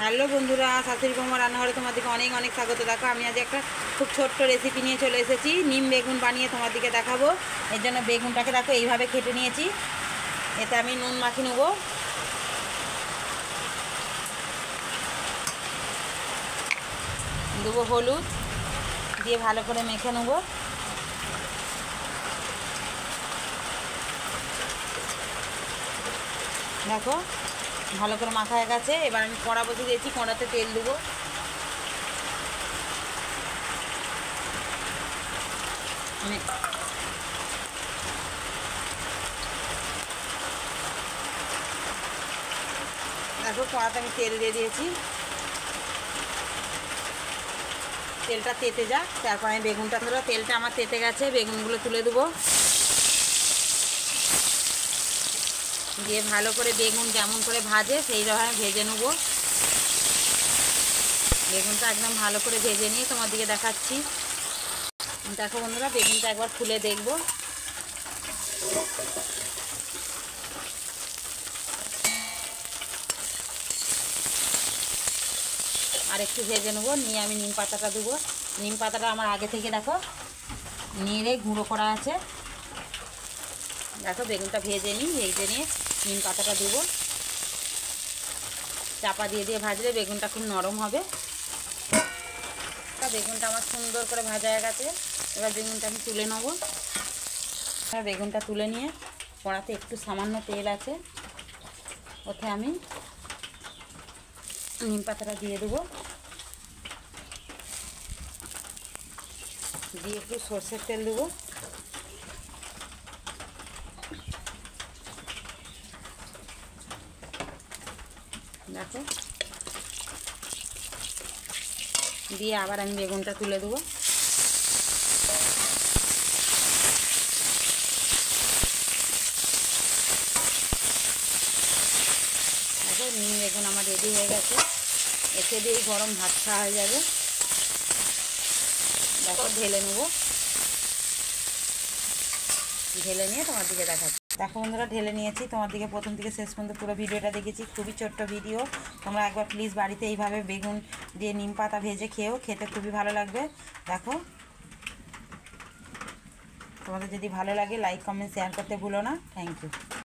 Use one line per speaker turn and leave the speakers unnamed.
Hello বন্ধুরা, শাশুড়ি বৌমা রান্নাঘরে তোমাদেরকে অনেক অনেক স্বাগত। দেখো আমি আজ একটা খুব ছোট্ট রেসিপি নিয়ে চলে এসেছি। নিম বেগুন বানিয়ে তোমাদেরকে দেখাবো। এর জন্য বেগুনটাকে দেখো এইভাবে কেটে নিয়েছি। এতে আমি নুন মাখিয়ে নেবো। দেবো হলুদ, দিয়ে ভালো করে মেখে নেবো। দেখো ভালো করে মাখা হয়ে গেছে। এবার আমি কড়া বসিয়ে দিয়েছি, কড়াতে তেল দেবো। দেখো কড়াতে আমি তেল দিয়ে দিয়েছি। তেলটা তেতে যাক, তারপর আমি বেগুনটা ধরো, তেলটা আমার তেতে গেছে, বেগুনগুলো তুলে দেবো। দিয়ে ভালো করে বেগুন যেমন করে ভাজে সেই রকম ভেজে নেব। বেগুনটা একদম ভালো করে ভেজে নিয়ে তোমার দিকে দেখাচ্ছি। দেখো বন্ধুরা, বেগুনটা একবার খুলে দেখবো। আর একটু ভেজে নেবো, নিয়ে আমি নিম পাতাটা দেবো। নিম পাতাটা আমার আগে থেকে দেখো নেড়ে গুঁড়ো করা আছে। দেখো বেগুনটা ভেজে নিয়ে নিম পাতাটা দেবো। চাপা দিয়ে দিয়ে ভাজলে বেগুনটা খুব নরম হবে। বেগুনটা আমার সুন্দর করে ভাজা হয়ে গেছে। এবার বেগুনটা আমি তুলে নেবো। বেগুনটা তুলে নিয়ে কড়াতে একটু সামান্য তেল আছে, ওতে আমি নিম পাতাটা দিয়ে দেবো। দিয়ে একটু সর্ষের তেল দেবো। দেখো দিয়ে আবার আমি বেগুনটা তুলে দেবো। দেখো নিম বেগুন আমার রেডি হয়ে গেছে। এতে দিয়ে গরম ভাত খাওয়া হয়ে যাবে। দেখো ঢেলে নেবো, ঢেলে নিয়ে তোমার দিকে দেখাচ্ছি। দেখো বন্ধুরা, ঢেলে নিয়েছি। তোমার দিকে প্রথম থেকে শেষ পর্যন্ত পুরো ভিডিওটা দেখেছি। খুবই ছোট্ট ভিডিও। তোমরা একবার প্লিজ বাড়িতে এইভাবে বেগুন দিয়ে নিম পাতা ভেজে খেয়েও, খেতে খুবই ভালো লাগবে। দেখো তোমাদের যদি ভালো লাগে লাইক কমেন্ট শেয়ার করতে ভুলো না। Thank you.